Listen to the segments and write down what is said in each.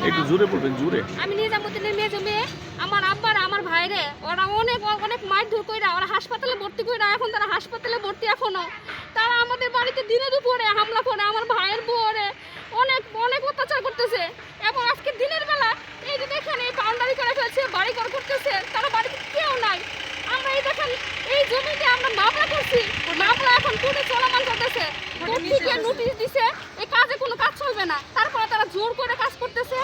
একটু জোরে বলবেন, জোরে। আমি নিজামুদ্দিনের মেয়ে জমি, আমার আব্বার আমার ভাইরে ওরা অনেক অনেক মারধর কইরা ওরা হাসপাতালে ভর্তি কইরা, এখন তারা হাসপাতালে ভর্তি এখনো। তারা আমাদের বাড়িতে দিনে দুপুরে হামলা করে, আমার ভাইয়ের বউরে অনেক অনেক অত্যাচার করতেছে। এবং আজকে দিনের বেলা এই যে দেখেন এই বাউন্ডারি করে ফেলছে, বাড়ি ঘর করতেছে, তারা বাড়িতে কেউ নাই। আমরা এই দেখেন এই জমিতে আমরা মামলা করছি, মামলা এখন কোর্টে চলমান করতেছে, কোর্ট থেকে নোটিশ দিছে এই কাজে কোনো কাজ চলবে না। তারপরে তারা জোর করে কাজ করতেছে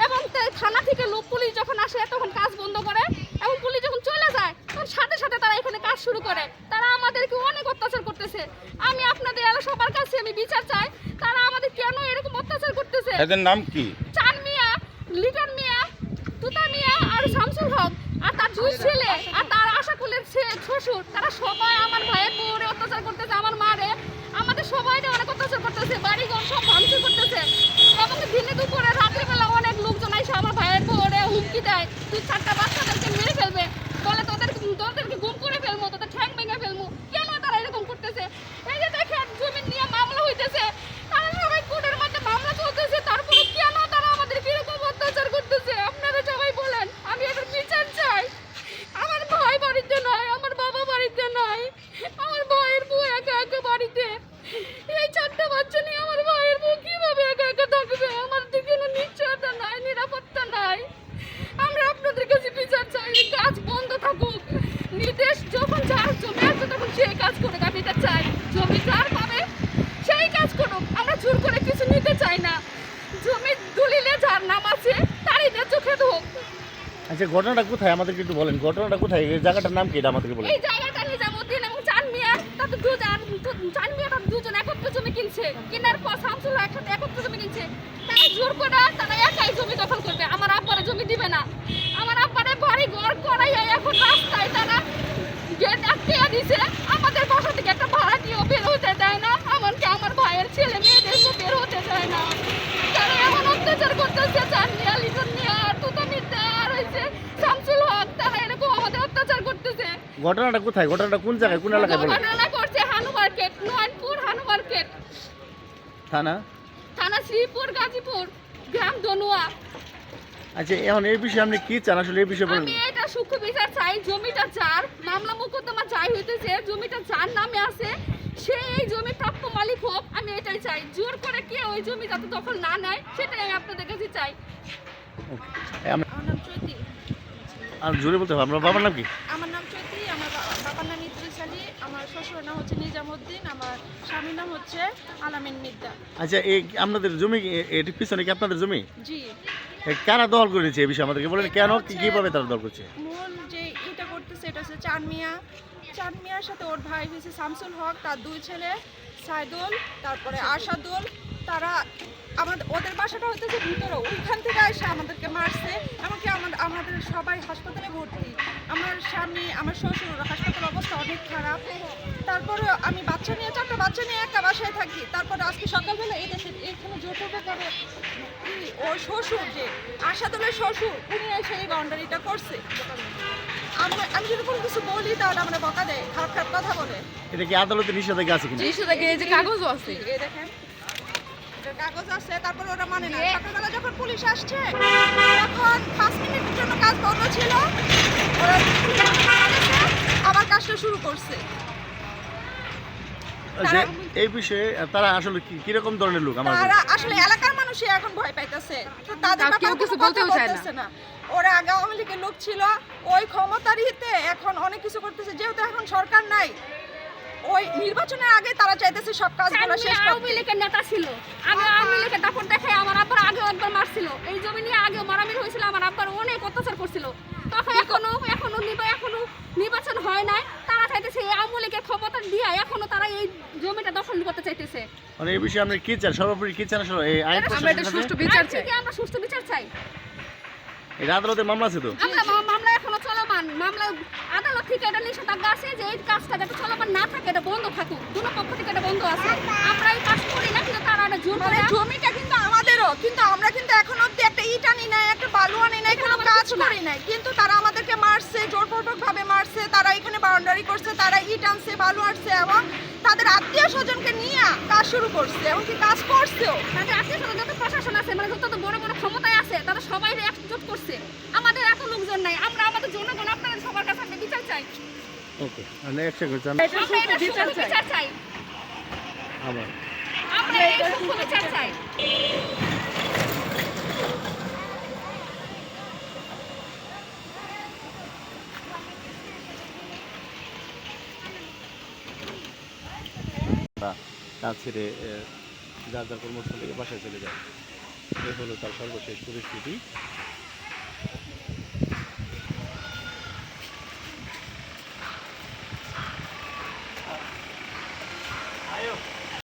এবং থানা থেকে লোক পুলিশ যখন আসে তখন কাজ বন্ধ করে, এবং পুলিশ যখন চলে যায় তখন সাথে সাথে তারা এখানে কাজ শুরু করে। তারা আমাদেরকে অনেক অত্যাচার করতেছে। আমি আপনাদের এলাকা সবার কাছে আমি বিচার চাই, তারা আমাদের কেন এরকম অত্যাচার করতেছে। এদের নাম কি? চান মিয়া, লিটন মিয়া, তুতা মিয়া আর শামসুল হক আর তার দুই ছেলে আর তার আশাকুলের শ্বশুর, তারা সবাই আমার ভাইয়ের বউরে অত্যাচার করতেছে, আমার মারে, আমাদের সবাইকে অনেক অত্যাচার করতেছে, বাড়িঘর সব ভাঙচুর করতেছে। এবং দিনে দুপুরে রাতের বেলা অনেক লোকজন এসে আমার ভাইয়ের বউরে হুমকি দেয়, 2-4টা বাচ্চাদেরকে মেরে ফেলবে, বলে তোদেরকে গুম করে ফেলবো, তোদের ঠ্যাং ভেঙে ফেলবো। কেন তারা এরকম করতেছে? এই যে দেখেন জমি নিয়ে মামলা হইতেছে, তারা সবাই কোর্টের মধ্যে মামলা চলতেছে, তারপরে কেন তারা আমাদের কিরকম অত্যাচার করতেছে? আপনারা সবাই বলেন, আমি এটার বিচার চাই। আমার ভাই বাড়িতে নাই, আমার বাবা বাড়িতে নাই, আমার ভাইয়ের বউ একা একা বাড়িতে, এই 4টা বাচ্চা নিয়ে আমার ভাইয়ের বউ কিভাবে একা একা থাকবে? আমাদের কোনো নিশ্চয়তা নাই, নিরাপত্তা নাই। আমরা আপনাদের কাছে বিচার চাই, এই কাজ বন্ধ থাকুক। নির্দেশ যখন যার জমি আসবে তখন সেই কাজ করুক, আমি এটা চাই। জমি যার পাবে সেই কাজ করুক, আমরা জোর করে কিছু নিতে চাই না। জমি দলিলে যার নাম আছে তারই ন্যায্য খেতে হোক। আচ্ছা, ঘটনাটা কোথায় আমাদেরকে একটু বলেন, ঘটনাটা কোথায়, এই জায়গাটার নাম কি এটা আমাদেরকে বলেন। এই জায়গাটা নিজামুদ্দিন এবং চান মিয়া, তাদের চান মিয়া তাদের দুজন একত্রে জমি কিনছে, কেনার পর শামসুল একসাথে একত্রে জমি কিনছে। তারা জোর করে তারা একাই জমি দখল করবে, আমার আব্বারে জমি দিবে না। আমার আব্বারে বাড়ি ঘর করাইয়া এখন রাস্তায় তারা গেট আটকে দিছে, আমাদের বাসা থেকে একটা ভাড়াটিও বের হতে দেয় না, এমনকি আমার ভাইয়ের ছেলে মেয়েদেরকে বের হতে দেয় না। তারা এমন অত্যাচার করতেছে, চান মিয়া, লিটন মিয়া আর তুতা মিয়া আর হয়েছে শামসুল হক, তারা এরকম আমাদের অত্যাচার করতেছে। ঘটনাটা কোথায়, ঘটনাটা কোন জায়গায়, কোন এলাকায় বলেন। ঘটনা করছে হানু মার্কেট, নয়নপুর হানু মার্কেট, থানা থানা শ্রীপুর, গাজীপুর, গ্রাম দনুয়া। আচ্ছা, এখন এই বিষয়ে আপনি কি চান আসলে, এই বিষয়ে বলেন। আমি এটা সূক্ষ্ম বিচার চাই। জমিটা যার মামলা মোকদ্দমা যাই হইতেছে, জমিটা যার নামে আছে সে এই জমি প্রাপ্য মালিক হোক, আমি এটাই চাই। জোর করে কে ওই জমি যাতে দখল না নেয় সেটাই আমি আপনাদের কাছে চাই। আমার নাম চৈতি। আর জোরে বলতে হবে, আপনার বাবার নাম কি? আমার নাম চৈতি, আমার বাবার নাম ইদ্রিস আলী, আমার শ্বশুরের নাম হচ্ছে নিজামুদ্দিন, আমার স্বামীর নাম হচ্ছে আলামিন মিদ্দা। আচ্ছা, এই আপনাদের জমি এটি পিছনে কি আপনাদের জমি? জি। কারা দখল করেছে এই বিষয়ে আমাদেরকে বলেন, কেন কিভাবে তারা দখল করছে? মূল যে এটা করতেছে এটা হচ্ছে চান মিয়ার সাথে ওর ভাই হয়েছে শামসুল হক, তার 2 ছেলে সাইদুল, তারপরে আশাদুল। তারা ওদের বাসাটা হইতেছে ভিতরে, ওইখান থেকে এসে আমাদেরকে মারছে, এমনকি আমাদের সবাই হাসপাতালে ভর্তি। আমার স্বামী, আমার শ্বশুর, হাসপাতালের অবস্থা অনেক খারাপ। তারপরে আমি 4টা বাচ্চা নিয়ে একা বাসায় থাকি। তারপরে আজকে সকালবেলা এই দেশে এখানে জোটবে করে ওর শ্বশুর, যে আশাদুলের শ্বশুর, উনি এসে এই বাউন্ডারিটা করছে। আমি যদি কোনো কিছু বলি তাহলে আমরা বকা দেয়, খারাপ খারাপ কথা বলে। এটা কি আদালতে নিষেধাজ্ঞা আছে কিনা? এই যে কাগজও আছে, এই দেখেন কাগজ আছে। তারপরে ওরা মানে না। সকালবেলা যখন পুলিশ আসছে তখন 5 মিনিটের জন্য কাজ বন্ধ ছিল, ওরা আবার কাজটা শুরু করছে। আচ্ছা, এই বিষয়ে তারা আসলে কিরকম ধরনের লোক? তারা আসলে এলাকার মানুষই এখন ভয় পাইতেছে, তো তাদের কেউ কিছু বলতেও চায় না। ওরা আগে আওয়ামী লীগের লোক ছিল, ওই ক্ষমতার হিতে এখন অনেক কিছু করতেছে। যেহেতু এখন সরকার নাই, ওই নির্বাচনের আগে তারা চাইতেছে সব কাজগুলো শেষ করতে। আওয়ামী লীগের নেতা ছিল, আগে আওয়ামী লীগের দাপট দেখে আমার আব্বার আগে একবার মারছিল, এই জমি নিয়ে আগেও মারামারি হয়েছিল, আমার আব্বার অনেক অত্যাচার করছিল। তখন এখনো নির্বাচন হয় নাই, তারা চাইতেছে এই আওয়ামী লীগের ক্ষমতা দিয়ে এখনো তারা এই জমিটা দখল করতে চাইতেছে। মানে এই বিষয়ে আপনি কি চান, সর্বোপরি কি চান আসলে? এই আইন সুষ্ঠু বিচার চাই, আমরা সুষ্ঠু বিচার চাই। এটা আদালতে মামলা আছে তো? মামলা এখনো চলমান, মামলা আদালত থেকে এটা নিষেধাজ্ঞা আছে যে এই কাজটা যাতে চলমান না থাকে, এটা বন্ধ থাকুক, দুটো পক্ষ থেকে এটা বন্ধ আছে। আমরা এই কাজ করি না, কিন্তু তারা এটা জোর করে। জমিটা কিন্তু আমাদেরও, কিন্তু আমরা কিন্তু এখন অব্দি একটা ইট আনি নাই, একটা বালু আনি নাই, কোনো কাজ করি নাই, কিন্তু তারা আমাদেরকে মারছে, জোরপূর্বক ভাবে মারছে। তারা এখানে বাউন্ডারি করছে, তারা ইট আনছে, বালু আনছে, এবং তাদের আত্মীয় স্বজনকে নিয়ে কাজ শুরু করছে, এমনকি কাজ করছেও। তাদের আত্মীয় স্বজন যত প্রশাসন আছে, মানে যত বড় বড় ক্ষমতায় আছে সবাই একজোট করছে, আমাদের এত লোকজন নাই, আমরা আমাদের জনগণ আপনাদের সবার কাছে আমরা বিচার চাই, ওকে মানে এক সেকেন্ড আমরা এটা সুষ্ঠু বিচার চাই, আবার আমরা এই সুষ্ঠু বিচার চাই। কাজ ছেড়ে যার যার কর্মস্থলে বাসায় চলে যায়। এই হলো তার সর্বশেষ পরিস্থিতি।